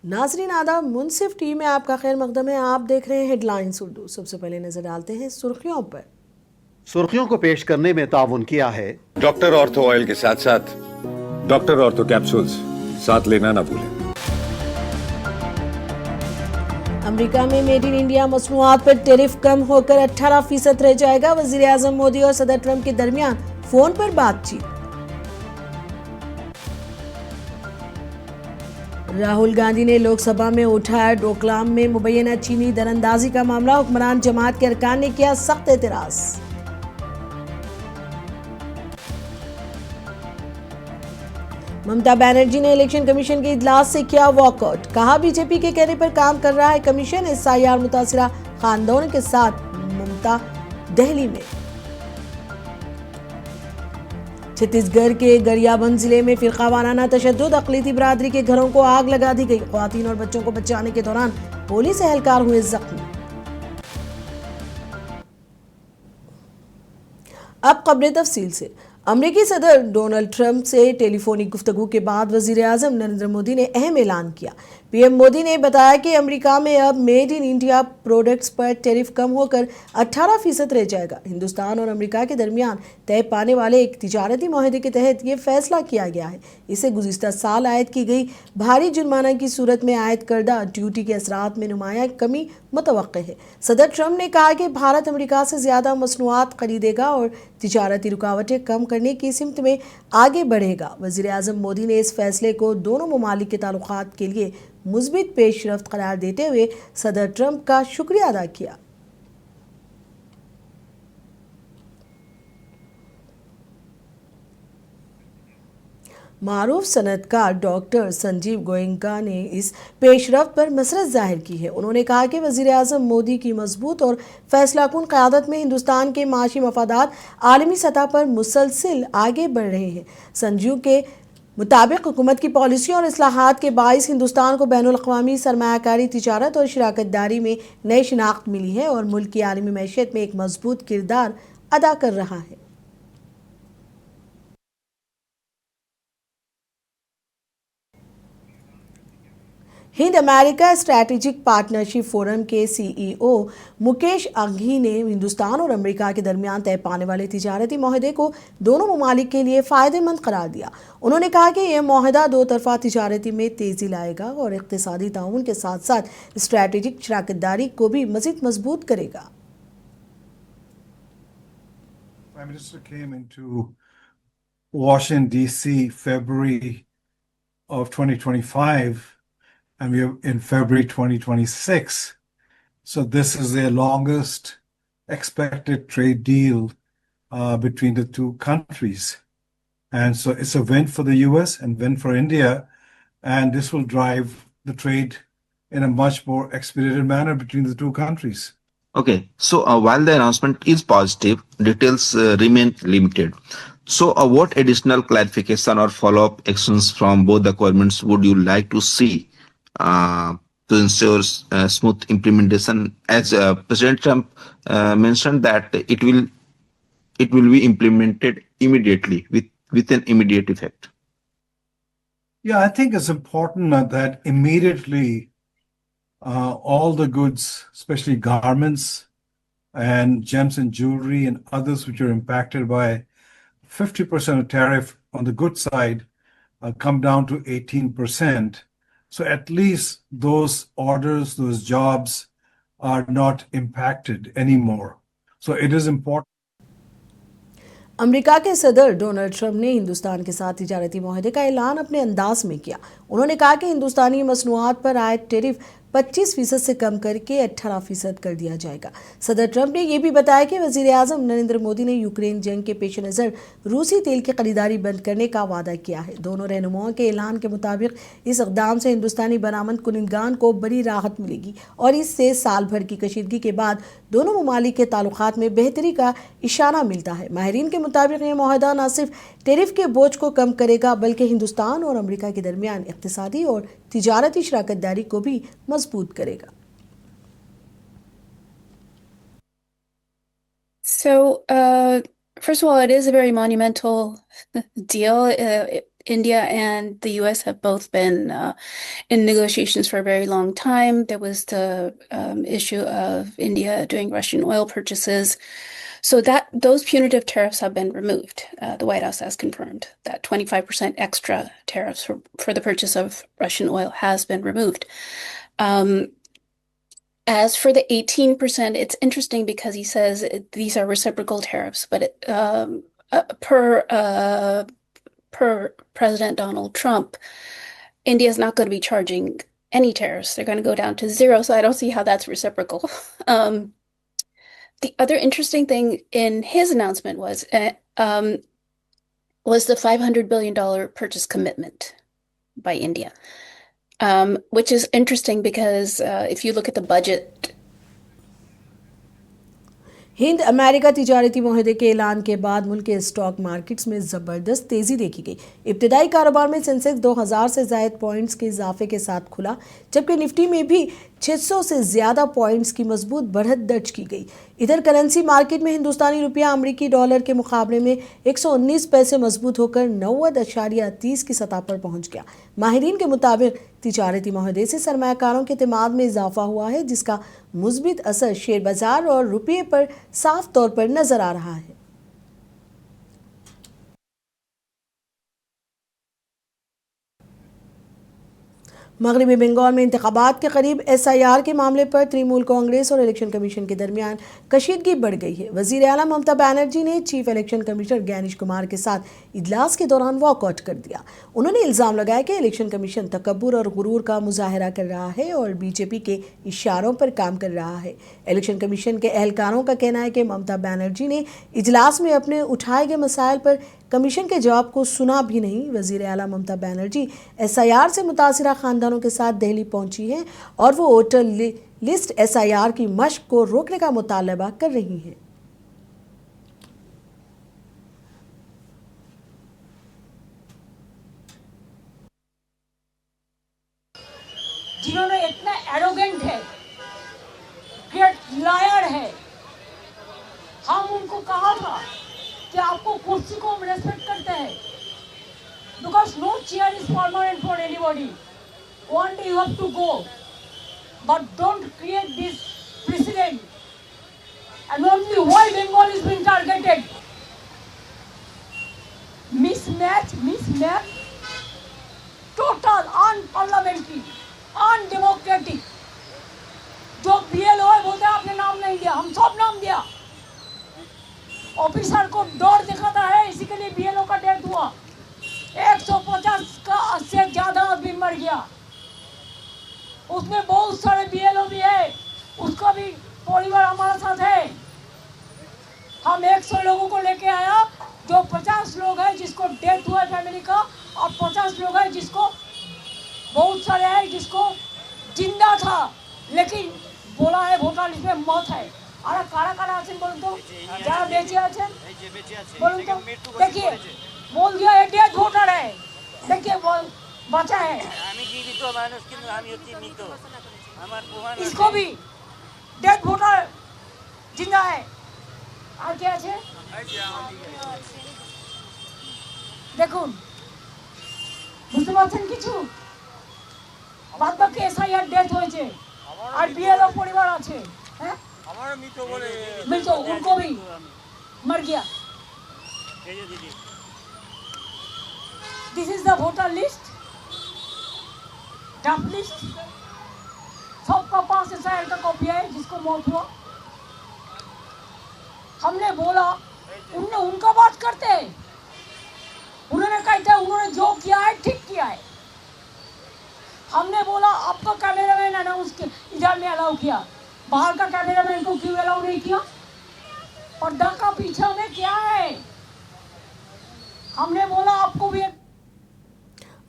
नाजरीन आदाब, मुनसिफ टी में आपका खैर मकदम है। आप देख रहे हैं हेडलाइंस उर्दू। सबसे पहले नजर डालते हैं सुर्खियों पर। सुर्खियों को पेश करने में ताउन किया है डॉक्टर ऑर्थो ऑयल के साथ साथ डॉक्टर ऑर्थो कैप्सूल्स साथ लेना ना भूलें। अमेरिका में मेड इन इंडिया मसनूआत पर टैरिफ कम होकर 18% रह जाएगा। वजीर आजम मोदी और सदर ट्रंप के दरमियान फोन पर बातचीत। राहुल गांधी ने लोकसभा में उठाया डोकलाम में मुबैना चीनी दरअंदाजी का मामला। हुक्मरान जमात के अरकान ने किया सख्त एतराज। ममता बनर्जी ने इलेक्शन कमीशन के इजलास से किया वॉकआउट। कहा बीजेपी के कहने पर काम कर रहा है कमीशन। एसआईआर मुतासिरा खानदानों के साथ ममता दिल्ली में। छत्तीसगढ़ के गरियाबंद जिले में फिरकावाराना तशद्दुद, अक़लियती बिरादरी के घरों को आग लगा दी गई। ख़वातीन और बच्चों को बचाने के दौरान पुलिस एहलकार हुए जख्मी। अब खबरें तफसील से। अमेरिकी सदर डोनाल्ड ट्रंप से टेलीफोनिक गुफ्तगू के बाद वजीर आजम नरेंद्र मोदी ने अहम ऐलान किया। पीएम मोदी ने बताया कि अमेरिका में अब मेड इन इंडिया प्रोडक्ट्स पर टैरिफ कम होकर 18% रह जाएगा। हिंदुस्तान और अमेरिका के दरमियान तय पाने वाले एक तिजारती माहदे के तहत ये फैसला किया गया है। इसे गुज़िश्ता साल आयद की गई भारी जुर्माना की सूरत में आयद करदा ड्यूटी के असरात में नुमाया कमी मुतवक्के है। सदर ट्रंप ने कहा कि भारत अमेरिका से ज़्यादा मसनूआत खरीदेगा और तिजारती रुकावटें कम करने की सिमत में आगे बढ़ेगा। वज़ीर आज़म मोदी ने इस फैसले को दोनों ममालिक के ताल्लुकात के लिए मुस्बित पेशरफ्त करार देते हुए सदर ट्रंप का शुक्रिया अदा किया। मारूफ सनतकार डॉक्टर संजीव गोयनका ने इस पेशरफ्त पर मसरत जाहिर की है। उन्होंने कहा कि वज़ीर आज़म मोदी की मजबूत और फैसलाकुन क़यादत में हिंदुस्तान के माशी मफादात आलमी सतह पर मुसलसिल आगे बढ़ रहे हैं। संजीव के मुताबिक हुकूमत की पॉलिसियों और इस्लाहात के बाइस हिंदुस्तान को बैनुल अक़वामी सरमायाकारी, तिजारत और शराकत दारी में नई शिनाख्त मिली है और मुल्क की आलमी मैशियत में एक मजबूत किरदार अदा कर रहा है। Hind America strategic partnership forum के सीईओ मुकेश अंघी ने हिंदुस्तान और अमेरिका के दरमियान तय पाने वाले तिजारती माहदे को दोनों ममालिक के लिए फ़ायदेमंद करार दिया। उन्होंने कहा कि यह माहदा दो तरफा तिजारती में तेज़ी लाएगा और इक़्तिसादी ताउन के साथ साथ स्ट्रैटेजिक शराकत दारी को भी मज़ीद मजबूत करेगा। Prime Minister came into Washington, D.C. February of 2025, and we are in February 2026. So this is the longest expected trade deal between the two countries. And so it's a win for the US and win for India. And this will drive the trade in a much more expedited manner between the two countries. Okay, so while the announcement is positive, details remain limited. So what additional clarification or follow-up actions from both the governments would you like to see to ensure smooth implementation? As President Trump mentioned that it will be implemented immediately with an immediate effect. Yeah, I think it's important that immediately all the goods, especially garments and gems and jewelry and others which are impacted by 50% of tariff on the goods side, come down to 18%. So at least those orders, those jobs are not impacted anymore. So it is important. America के सदर Donald Trump ने हिंदुस्तान के साथ तिजारती माहदे का ऐलान अपने अंदाज में किया। उन्होंने कहा कि हिंदुस्तानी मसनूआत पर आयद टैरिफ 25% से कम करके 18% कर दिया जाएगा। सदर ट्रंप ने यह भी बताया कि वज़ीर आज़म नरेंद्र मोदी ने यूक्रेन जंग के पेश नज़र रूसी तेल की खरीदारी बंद करने का वादा किया है। दोनों रहनुमाओं के ऐलान के मुताबिक इस इक़दाम से हिंदुस्तानी बरामद कुनिंदगान को बड़ी राहत मिलेगी और इससे साल भर की कशीदगी के बाद दोनों ममालिक के ताल्लुकात में बेहतरी का इशारा मिलता है। माहिरीन के मुताबिक यह माहदा न सिर्फ टैरिफ के बोझ को कम करेगा बल्कि हिंदुस्तान और अमेरिका के दरमियान इक़्तिसादी और तिजारती शराकत दारी को भी मजबूत करेगा। So, first of all, it is a very monumental deal. India and the US have both been in negotiations for a very long time. There was the issue of India doing Russian oil purchases. So that those punitive tariffs have been removed. The White House has confirmed that 25% extra tariffs for the purchase of Russian oil has been removed. As for the 18%, it's interesting because he says these are reciprocal tariffs, but per President Donald Trump, India is not going to be charging any tariffs. They're going to go down to zero, so I don't see how that's reciprocal. The other interesting thing in his announcement was the $500 billion purchase commitment by India, which is interesting because if you look at the budget, Hind America तिजारती मुआहदे के ऐलान के बाद मुल्क के stock markets में ज़बरदस्त तेज़ी देखी गई। इब्तिदाई कारोबार में सेंसेक्स 2000 से ज़ायद पॉइंट्स के इजाफे के साथ खुला, जबकि निफ्टी में भी 600 से ज़्यादा पॉइंट्स की मजबूत बढ़त दर्ज की गई। इधर करेंसी मार्केट में हिंदुस्तानी रुपया अमरीकी डॉलर के मुकाबले में 119 पैसे मजबूत होकर 90.30 की सतह पर पहुंच गया। माहिरीन के मुताबिक तिजारती मुआहदे से सरमायाकारों के एतमाद में इजाफा हुआ है, जिसका मुस्बित असर शेयर बाजार और रुपये पर साफ तौर पर नजर आ रहा है। मगरबी बंगाल में इंतखाबात के करीब SIR के मामले पर तृणमूल कांग्रेस और इलेक्शन कमीशन के दरमियान कशीदगी बढ़ गई है। वजीर आला ममता बनर्जी ने chief election commissioner Gyanesh Kumar के साथ इजलास के दौरान वॉकआउट कर दिया। उन्होंने इल्ज़ाम लगाया कि इलेक्शन कमीशन तकब्बुर और गुरूर का मुजाहरा कर रहा है और बीजेपी के इशारों पर काम कर रहा है। इलेक्शन कमीशन के एहलकारों का कहना है कि ममता बनर्जी ने इजलास में अपने उठाए गए मसाइल पर कमीशन के जवाब को सुना भी नहीं। वज़ीर आला ममता बनर्जी SIR से मुतासिरा ख़ानदानों के साथ दिल्ली पहुंची हैं और वो वोटर लिस्ट SIR की मश्क को रोकने का मुतालबा कर रही हैं। जिन्होंने इतना एरोगेंट है, ग्रेट लायर है, हम उनको कहा था कि आपको कुर्सी को हम रेस्पेक्ट करते हैं, because no chair is permanent for anybody, one day you have to go, but don't create this precedent and only why Bengal is being targeted. Mismatch, total unparliamentary, undemocratic. जो BLO है बोलते हैं आपने नाम नहीं दिया, हम सब नाम दिया। ऑफिसर को डर दिखाता है, इसी के लिए BLO का डेथ हुआ। 150 का से ज्यादा आदमी मर गया, उसमें बहुत सारे BLO भी है, उसका भी परिवार हमारे साथ है। हम 100 लोगों को लेके आया, जो 50 लोग हैं जिसको डेथ हुआ फैमिली का, और 50 लोग हैं जिसको बहुत सारे हैं जिसको जिंदा था लेकिन बोला है वोटर लिस्ट में मौत है। আর কারা কারা আছেন বলুন তো, যারা বেঁচে আছেন বলুন তো। देखिए बोल दिया है डेथ वोटर है, देखिए बचा है, इसको भी डेथ वोटर जिंदा है। আর কে আছে দেখুন, বুঝতে পারছেন কিছু? বাদ বাকি SIR डेथ হয়েছে আর BLO পরিবার আছে, হ্যাঁ मिल तो उनको भी मर गया। This is the voter list, draft list, सबका पास SIR का कॉपी है जिसको मौत हुआ। हमने बोला, उन्होंने उनका बात करते हैं, उन्होंने कहते उन्होंने जो किया है ठीक किया है। हमने बोला आपका कैमरामैन अनाउंस इधर में अलाउ किया, बाहर का कैमरामैन को क्यों अलाउ नहीं किया? पर्दा का पीछे में क्या है? हमने बोला आपको भी।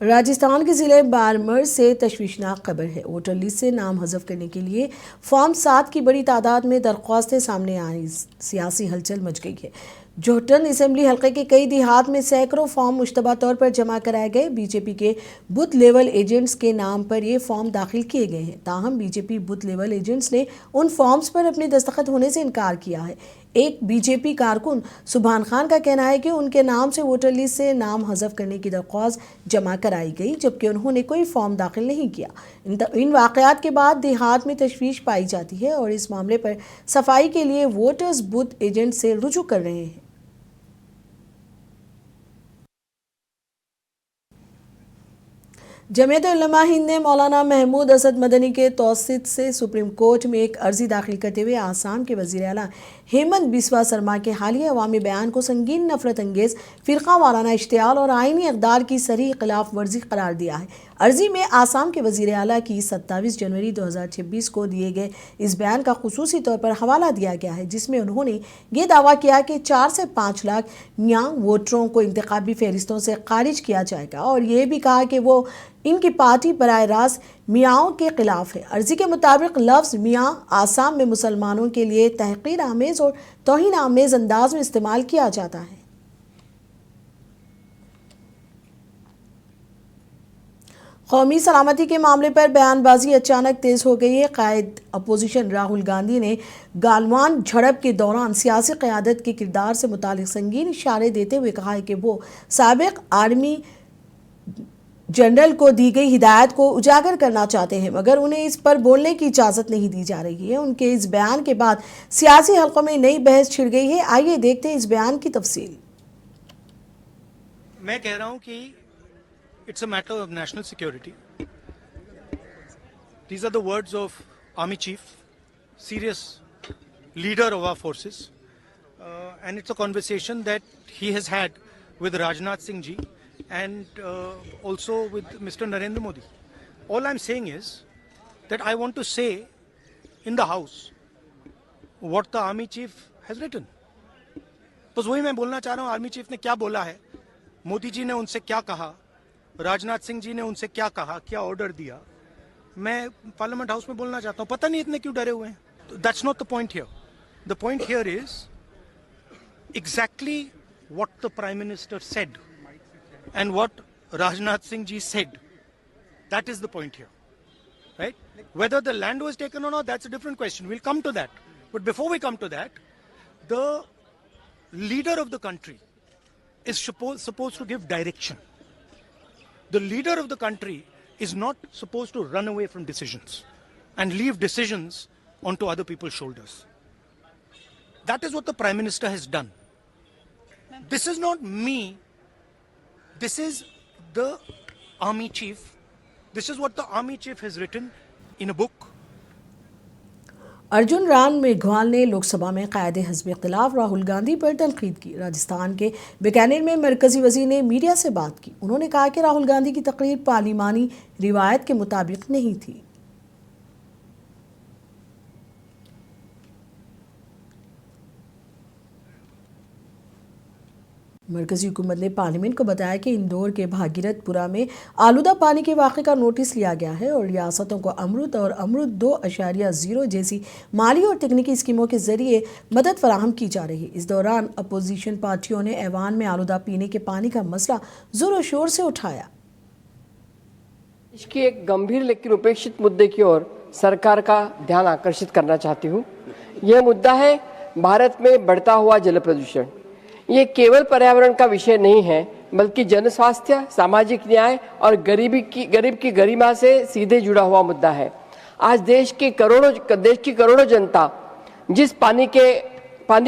राजस्थान के ज़िले बाड़मेर से तशवीशनाक खबर है। वोटर लिस्ट से नाम हज़फ करने के लिए फॉर्म 7 की बड़ी तादाद में दरख्वास्तें सामने आई, सियासी हलचल मच गई है। जोहटन असेंबली हल्के के कई देहात में सैकड़ों फॉर्म मुश्तबा तौर पर जमा कराए गए। बीजेपी के बूथ लेवल एजेंट्स के नाम पर ये फॉर्म दाखिल किए गए हैं, ताहम बीजेपी बूथ लेवल एजेंट्स ने उन फॉर्म्स पर अपने दस्तखत होने से इनकार किया है। एक बीजेपी कारकुन सुभान खान का कहना है कि उनके नाम से वोटर लिस्ट से नाम हज़फ करने की दरख्वास्त जमा कराई गई, जबकि उन्होंने कोई फॉर्म दाखिल नहीं किया। इन वाक़यात के बाद देहात में तशवीश पाई जाती है और इस मामले पर सफाई के लिए वोटर्स बूथ एजेंट से रुजू कर रहे हैं। जमीयत उलमा हिंद ने मौलाना महमूद असद मदनी के तौसीत से सुप्रीम कोर्ट में एक अर्जी दाखिल करते हुए आसाम के वज़ीर आला हेमंत बिस्वा शर्मा के हालिया अवामी बयान को संगीन नफरत अंगेज़, फ़िरका वाराना इश्तियाल और आइनी अक़दार की सरीह खिलाफ वर्जी करार दिया है। अर्जी में आसाम के वज़ीर आला की 27 जनवरी 2026 को दिए गए इस बयान का खुसूसी तौर पर हवाला दिया गया है, जिसमें उन्होंने ये दावा किया कि 4 से 5 लाख मियाँ वोटरों को इंतखाबी फहरिस्तों से खारिज किया जाएगा और ये भी कहा कि वो इनकी पार्टी बराह रास्त मियाँओं के खिलाफ है। अर्जी के मुताबिक लफ्ज़ मियाँ आसाम में मुसलमानों के लिए तहक़ीर आमेज़ और तौहीन आमेज़ अंदाज में इस्तेमाल किया जाता है। कौमी सलामती के मामले पर बयानबाजी अचानक तेज हो गई है। कायद अपोजिशन राहुल गांधी ने गालवान झड़प के दौरान सियासी क़यादत के किरदार से मुतालिक संगीन इशारे देते हुए कहा है कि वो साबिक़ आर्मी जनरल को दी गई हिदायत को उजागर करना चाहते हैं, मगर उन्हें इस पर बोलने की इजाज़त नहीं दी जा रही है। उनके इस बयान के बाद सियासी हलकों में नई बहस छिड़ गई है। आइए देखते हैं इस बयान की तफसील। मैं कह रहा हूं कि it's a matter of national security. These are the words of Army Chief, serious leader of our forces, and it's a conversation that he has had with Rajnath Singh ji and also with Mr. Narendra Modi. All I'm saying is that I want to say in the House what the Army Chief has written. बस वही मैं बोलना चाह रहा हूँ, army chief ने क्या बोला है, मोदी जी ने उनसे क्या कहा, राजनाथ सिंह जी ने उनसे क्या कहा, क्या ऑर्डर दिया, मैं पार्लियामेंट हाउस में बोलना चाहता हूँ। पता नहीं इतने क्यों डरे हुए हैं। That's not the point here. The point here is exactly what the prime minister said and what Rajnath Singh ji said. That is the point here, right? Whether the land was taken or not, that's a different question. We'll come to that. But before we come to that, the leader of the country is supposed to give direction. The leader of the country is not supposed to run away from decisions and leave decisions onto other people's shoulders. That is what the Prime Minister has done. This is not me. This is the Army Chief. This is what the Army Chief has written in a book. Arjun Ram Meghwal ने लोकसभा में कायदे हिज़्ब इख्तिलाफ राहुल गांधी पर तनकीद की। राजस्थान के बीकानेर में मरकजी वज़ीर ने मीडिया से बात की। उन्होंने कहा कि राहुल गांधी की तकरीर पार्लिमानी रिवायत के मुताबिक नहीं थी। मरकजी हुकूमत ने पार्लियामेंट को बताया कि इंदौर के भागीरथपुरा में आलूदा पानी के वाक़े का नोटिस लिया गया है और रियासतों को अमृत और अमृत 2.0 जैसी माली और तकनीकी स्कीमों के जरिए मदद फराहम की जा रही है। इस दौरान अपोजिशन पार्टियों ने ऐवान में आलूदा पीने के पानी का मसला जोर शोर से उठाया। इसकी एक गंभीर लेकिन उपेक्षित मुद्दे की ओर सरकार का ध्यान आकर्षित करना चाहती हूँ। यह मुद्दा है भारत में बढ़ता हुआ जल प्रदूषण। ये केवल पर्यावरण का विषय नहीं है, बल्कि जन स्वास्थ्य, सामाजिक न्याय और गरीब की गरिमा से सीधे जुड़ा हुआ मुद्दा है। आज देश की करोड़ों जनता जिस पानी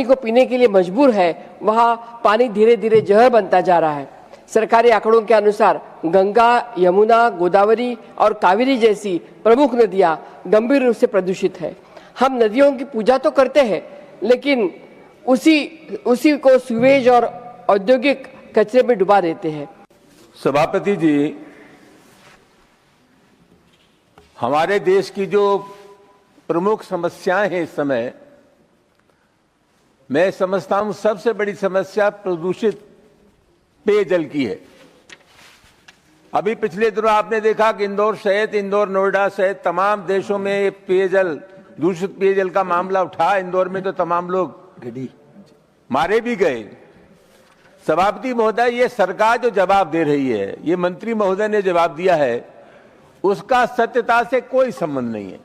को पीने के लिए मजबूर है, वहाँ पानी धीरे धीरे जहर बनता जा रहा है। सरकारी आंकड़ों के अनुसार गंगा, यमुना, गोदावरी और कावेरी जैसी प्रमुख नदियाँ गंभीर रूप से प्रदूषित है। हम नदियों की पूजा तो करते हैं, लेकिन उसी को सीवेज और औद्योगिक कचरे में डुबा देते हैं। सभापति जी, हमारे देश की जो प्रमुख समस्याएं हैं इस समय, मैं समझता हूं सबसे बड़ी समस्या प्रदूषित पेयजल की है। अभी पिछले दिनों आपने देखा कि इंदौर, नोएडा सहित तमाम देशों में दूषित पेयजल का मामला उठा। इंदौर में तो तमाम लोग मारे भी गए। सभापति महोदय, ये सरकार जो जवाब दे रही है, ये मंत्री महोदय ने जवाब दिया है, उसका सत्यता से कोई संबंध नहीं है।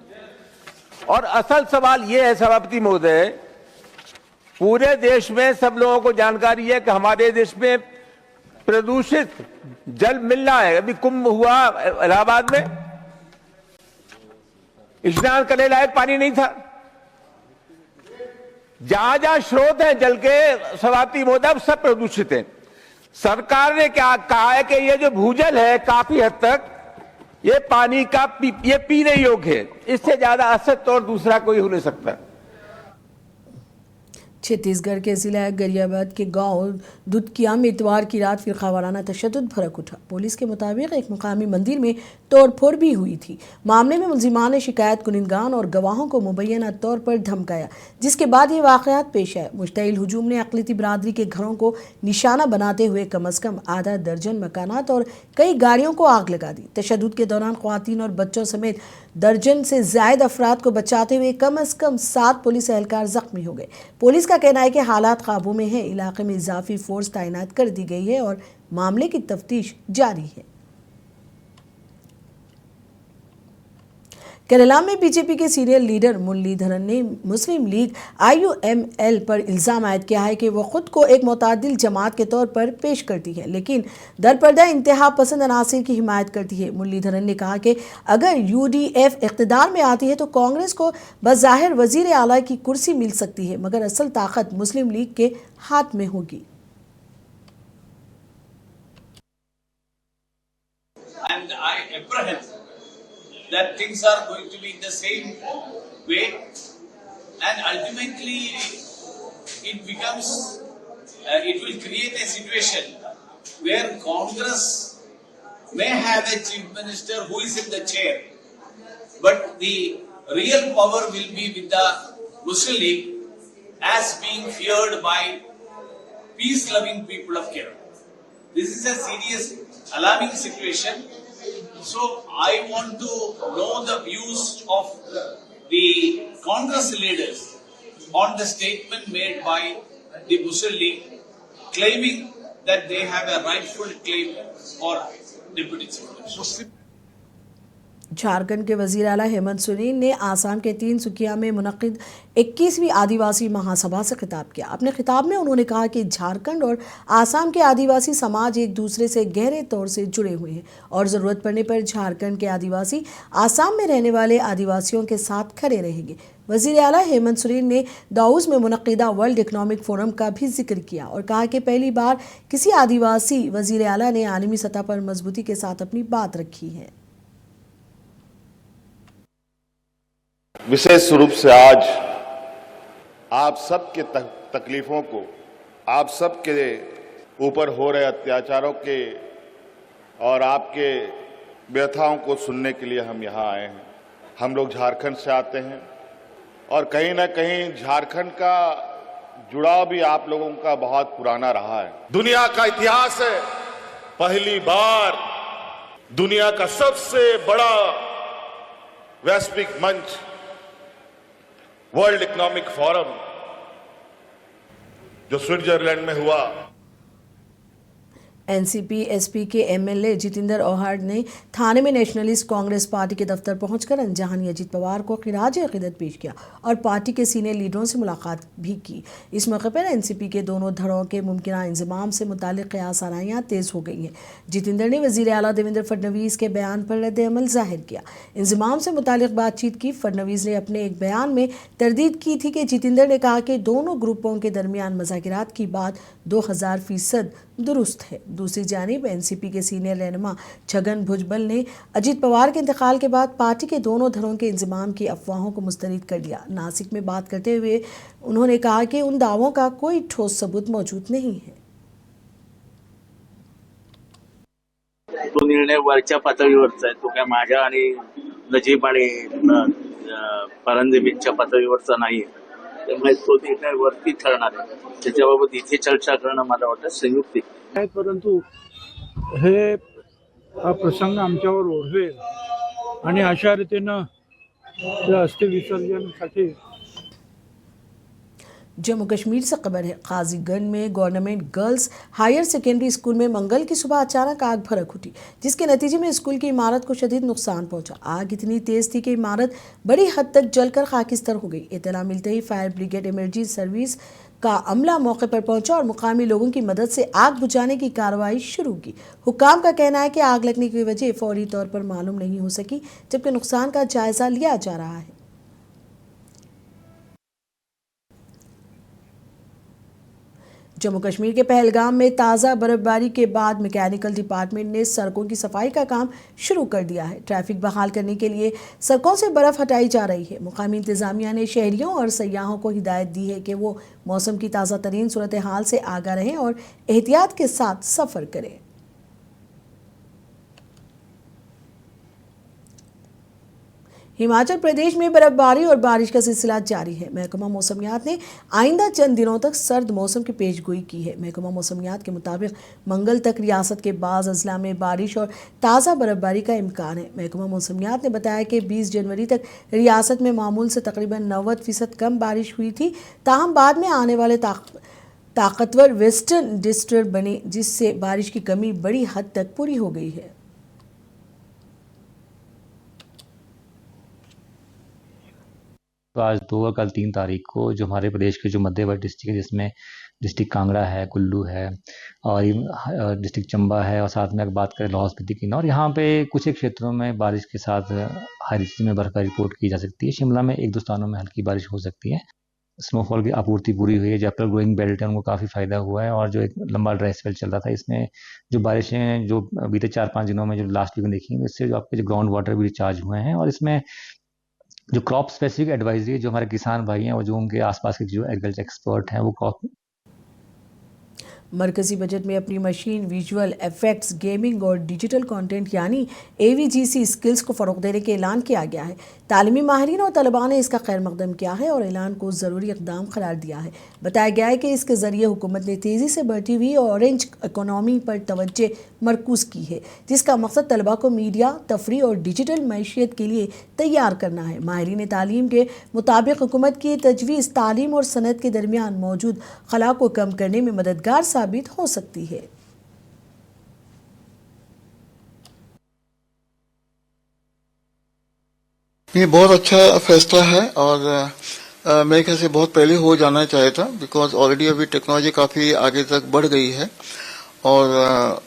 और असल सवाल ये है सभापति महोदय, पूरे देश में सब लोगों को जानकारी है कि हमारे देश में प्रदूषित जल मिल रहा है। अभी कुंभ हुआ इलाहाबाद में, स्नान करने लायक पानी नहीं था। जहां जहां स्रोत है जल के समाप्ति मोदक सब प्रदूषित है। सरकार ने क्या कहा है कि ये जो भूजल है काफी हद तक ये पानी का ये पीने योग्य है, इससे ज्यादा असत्य और दूसरा कोई हो नहीं सकता। छत्तीसगढ़ के जिला गरियाबंद के गांव दुधकिया में इतवार की रात फिरकावाराना तशद्दुद भड़क उठा। पुलिस के मुताबिक एक मुकामी मंदिर में तोड़फोड़ भी हुई थी। मामले में मुलजिमान ने शिकायत कुनिंदगान और गवाहों को मुबैना तौर पर धमकाया, जिसके बाद ये वाक़यात पेश आए। मुश्तइल हुजूम ने अक़लियती बिरादरी के घरों को निशाना बनाते हुए कम अज़ कम आधा दर्जन मकानात और कई गाड़ियों को आग लगा दी। तशद्दुद के दौरान ख़वातीन और बच्चों समेत दर्जन से ज़ायद अफराद को बचाते हुए कम अज़ कम 7 पुलिस एहलकार जख्मी हो गए। पुलिस का कहना है कि हालात काबू में हैं। इलाके में इजाफी फोर्स तैनात कर दी गई है और मामले की तफ्तीश जारी है। केरला में बीजेपी के सीनियर लीडर मुरलीधरन ने मुस्लिम लीग IUML पर इल्ज़ाम आयद किया है कि वो खुद को एक मुतअद्दिल जमात के तौर पर पेश करती है, लेकिन दरपर्दा इंतहा पसंद अनासिर की हिमायत करती है। मुरलीधरन ने कहा कि अगर UDF इक़्तिदार में आती है तो कांग्रेस को बज़ाहिर वज़ीर आला की कुर्सी मिल सकती है, मगर असल ताकत मुस्लिम लीग के हाथ में होगी। That things are going to be in the same way, and ultimately it becomes, it will create a situation where Congress may have a chief minister who is in the chair, but the real power will be with the Muslim League as being feared by peace-loving people of Kerala. This is a serious, alarming situation. So I want to know the views of the Congress leaders on the statement made by the Muslim League claiming that they have a rightful claim for deputy chief minister. Jharkhand के वजीर आला हेमंत सोरेन ने आसाम के तिनसुकिया में मुनक्किद 21वीं आदिवासी महासभा से खिताब किया। अपने खिताब में उन्होंने कहा कि झारखंड और आसाम के आदिवासी समाज एक दूसरे से गहरे तौर से जुड़े हुए हैं और ज़रूरत पड़ने पर झारखंड के आदिवासी आसाम में रहने वाले आदिवासियों के साथ खड़े रहेंगे। वजीर आला हेमंत सोरेन ने दाऊस में मुनक्किदा वर्ल्ड इकनॉमिक फोरम का भी जिक्र किया और कहा कि पहली बार किसी आदिवासी वजीर आला ने आलमी सतह पर मजबूती के साथ अपनी बात रखी है। विशेष रूप से आज आप सबके तकलीफों को, आप सबके ऊपर हो रहे अत्याचारों के और आपके व्यथाओं को सुनने के लिए हम यहाँ आए हैं। हम लोग झारखंड से आते हैं और कहीं ना कहीं झारखंड का जुड़ाव भी आप लोगों का बहुत पुराना रहा है। दुनिया का इतिहास है, पहली बार दुनिया का सबसे बड़ा वैश्विक मंच वर्ल्ड इकोनॉमिक फोरम जो स्विट्जरलैंड में हुआ। एनसीपी एसपी के एमएलए जितेंद्र ओहाड ने थाने में नेशनलिस्ट कांग्रेस पार्टी के दफ्तर पहुंचकर अनजानी अजीत पवार को खिराज अकीदत पेश किया और पार्टी के सीनियर लीडरों से मुलाकात भी की। इस मौके पर एनसीपी के दोनों धड़ों के मुमकिन इंजमाम से मुतालिक क़यास आराइयाँ तेज़ हो गई हैं। जितेंद्र ने वज़ीर आला देवेंद्र फडणवीस के बयान पर रद्द-ए-अमल जाहिर किया। इंजमाम से मुतालिक बातचीत की। फडणवीस ने अपने एक बयान में तरदीद की थी कि जितेंद्र ने कहा कि दोनों ग्रुपों के दरमियान मुज़ाकरात की बात 2000% दुरुस्त है। दूसरी जानिब एनसीपी के सीनियर रहनुमा छगन भुजबल ने अजीत पवार के इंतकाल के बाद पार्टी के दोनों धड़ों के इंजमाम की अफवाहों को मुस्तरद कर दिया। नासिक में बात करते हुए उन्होंने कहा कि उन दावों का कोई ठोस सबूत मौजूद नहीं है। तो निर्णय वरच्या पातळीवरचा आहे, तो काय माझ्या आणि नजीब आणि परांजपेच्या पातळीवरचा नाही आहे। त्यामुळे तो निर्णय वरती ठरणार आहे, त्याच्याबाबत इथे चर्चा करणं मला वाटतं संयुक्त आहे। परंतु हे हा प्रसंग आमच्यावर ओढवेल आणि अशा रीतीनं अस्थि विसर्जनासाठी। जम्मू कश्मीर से खबर है। काजीगंज में government girls higher secondary school में मंगल की सुबह अचानक आग भड़क उठी, जिसके नतीजे में स्कूल की इमारत को शदीद नुकसान पहुंचा। आग इतनी तेज थी कि इमारत बड़ी हद तक जलकर खाकिस्तर हो गई। इत्तला मिलते ही फायर ब्रिगेड इमरजेंसी सर्विस का अमला मौके पर पहुंचा और मुकामी लोगों की मदद से आग बुझाने की कार्रवाई शुरू की। हुक्काम का कहना है कि आग लगने की वजह फौरी तौर पर मालूम नहीं हो सकी, जबकि नुकसान का जायजा लिया जा रहा है। जम्मू कश्मीर के पहलगाम में ताज़ा बर्फबारी के बाद मैकेनिकल डिपार्टमेंट ने सड़कों की सफाई का काम शुरू कर दिया है। ट्रैफिक बहाल करने के लिए सड़कों से बर्फ हटाई जा रही है। मुकामी इंतजामिया ने शहरियों और सयाहों को हिदायत दी है कि वो मौसम की ताज़ा तरीन सूरत हाल से आगाह रहें और एहतियात के साथ सफ़र करें। हिमाचल प्रदेश में बर्फबारी और बारिश का सिलसिला जारी है। महकमा मौसमियात ने आइंदा चंद दिनों तक सर्द मौसम की पेशगोई की है। महकमा मौसमियात के मुताबिक मंगल तक रियासत के बाज़ अजला में बारिश और ताज़ा बर्फबारी का इम्कान है। महकमा मौसमियात ने बताया कि 20 जनवरी तक रियासत में मामूल से तकरीबन 90% कम बारिश हुई थी। ताहम बाद में आने वाले ताकतवर वेस्टर्न डिस्टर्ब बने, जिससे बारिश की कमी बड़ी हद तक पूरी हो गई है। तो आज 2 और कल 3 तारीख को जो हमारे प्रदेश के जो मध्यवर्ती डिस्ट्रिक्ट है, जिसमें डिस्ट्रिक्ट कांगड़ा है, कुल्लू है और डिस्ट्रिक्ट चंबा है, और साथ में अगर बात करें लाहौल स्पीति की, और यहाँ पे कुछ एक क्षेत्रों में बारिश के साथ हाई में बर्फ का रिपोर्ट की जा सकती है। शिमला में 1-2 स्थानों में हल्की बारिश हो सकती है। स्नोफॉल की आपूर्ति पूरी हुई है। जयपुर ग्रोइंग बेल्ट है, उनको काफ़ी फ़ायदा हुआ है। और जो एक लंबा ड्राई स्पेल चल रहा था, इसमें जो बारिशें जो बीते 4-5 दिनों में जो लास्ट वीक में देखी, इससे जो आपके जो ग्राउंड वाटर भी रिचार्ज हुए हैं। और इसमें जो क्रॉप स्पेसिफिक एडवाइजरी, जो हमारे किसान भाई हैं और जो उनके आसपास के जो एग्रीकल्चर एक्सपर्ट हैं, वो क्रॉप मरकजी बजट में अपनी मशीन, विजुअल इफेक्ट्स, गेमिंग और डिजिटल कंटेंट यानी AVGC स्किल्स को फ़रोग़ देने के ऐलान किया गया है। तालीमी माहिरीन और तलबा ने इसका खैर मकदम किया है और ऐलान को ज़रूरी इक़दाम करार दिया है। बताया गया है कि इसके ज़रिए हुकूमत ने तेज़ी से बढ़ती हुई ऑरेंज इकोनॉमी पर तवज्जो मरकूज़ की है, जिसका मकसद तलबा को मीडिया, तफरी और डिजिटल मैशियत के लिए तैयार करना है। माहिरीन तालीम के मुताबिक हुकूमत की तजवीज़ तालीम और सनत के दरमियान मौजूद खला को कम करने में मददगार साबित हो सकती है। ये बहुत अच्छा फैसला है और मेरे ख्याल से बहुत पहले हो जाना चाहिए था, बिकॉज ऑलरेडी अभी टेक्नोलॉजी काफी आगे तक बढ़ गई है और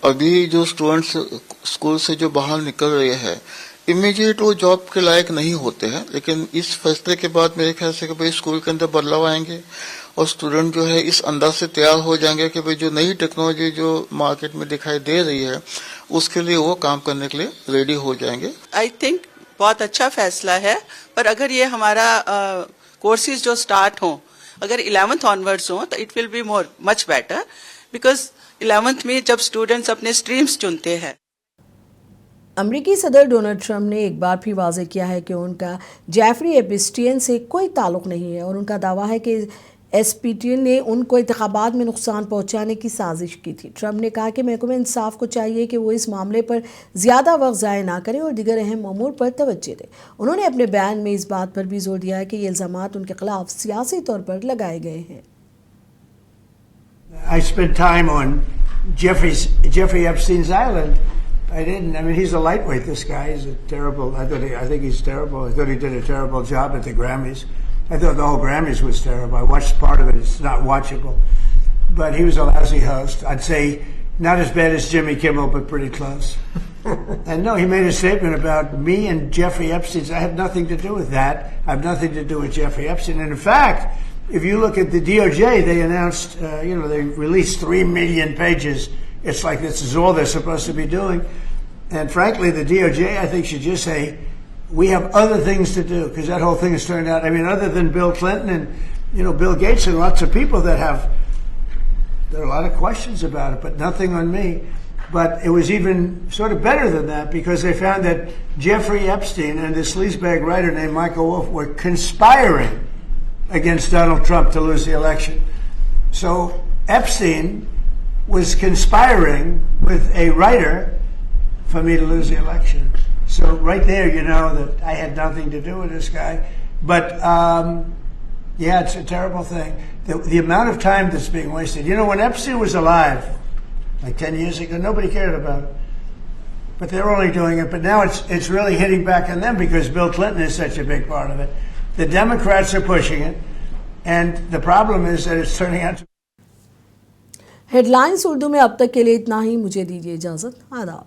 अभी जो स्टूडेंट्स स्कूल से जो बाहर निकल रहे हैं इमीडिएट वो जॉब के लायक नहीं होते हैं। लेकिन इस फैसले के बाद मेरे ख्याल से कि भाई स्कूल के अंदर बदलाव आएंगे और स्टूडेंट जो है इस अंदाज से तैयार हो जाएंगे कि भाई जो नई टेक्नोलॉजी जो मार्केट में दिखाई दे रही है उसके लिए वो काम करने के लिए रेडी हो जाएंगे। आई थिंक बहुत अच्छा फैसला है, पर अगर ये हमारा कोर्सेज जो स्टार्ट हों अगर 11th ऑनवर्ड्स हों तो it will be much better, because 11th में जब स्टूडेंट्स अपने स्ट्रीम्स चुनते हैं। अमेरिकी सदर डोनाल्ड ट्रंप ने एक बार फिर वाज़ेह किया है कि उनका जेफरी एप्स्टीन से कोई ताल्लुक नहीं है और उनका दावा है कि एप्स्टीन ने उनको इंतखाबात में नुकसान पहुंचाने की साजिश की थी। ट्रंप ने कहा कि महकमे इंसाफ को चाहिए कि वो इस मामले पर ज़्यादा वक्त ज़ाया ना करें और दीगर अहम अमूर पर तवज्जो दें। उन्होंने अपने बयान में इस बात पर भी जोर दिया है कि ये इल्ज़ामात उनके खिलाफ सियासी तौर पर लगाए गए हैं। I spent time on Jeffrey Epstein's island. I mean, he's a lightweight, this guy. He's a terrible, I think he's terrible. I thought he did a terrible job at the Grammys. I thought the whole Grammys was terrible. I watched part of it. It's not watchable. But he was a lousy host. I'd say not as bad as Jimmy Kimmel, but pretty close. And no, he made a statement about me and Jeffrey Epstein. I have nothing to do with that. I have nothing to do with Jeffrey Epstein. And in fact, if you look at the DOJ, they announced, they released 3 million pages. It's like this is all they're supposed to be doing. And frankly, the DOJ, I think, should just say, we have other things to do, because that whole thing has turned out, I mean, other than Bill Clinton and, Bill Gates and lots of people there are a lot of questions about it, but nothing on me. But it was even sort of better than that, because they found that Jeffrey Epstein and this sleazebag writer named Michael Wolff were conspiring against Donald Trump to lose the election. So Epstein was conspiring with a writer for me to lose the election. So right there, you know that I had nothing to do with this guy. But yeah, it's a terrible thing. The amount of time that's being wasted. When Epstein was alive, like 10 years ago, nobody cared about it. But they're only doing it. But now it's really hitting back on them because Bill Clinton is such a big part of it. The Democrats are pushing it. And the problem is that it's turning out to headlines Urdu में अब तक के लिए इतना ही। मुझे दीजिए इजाजत। आदाब।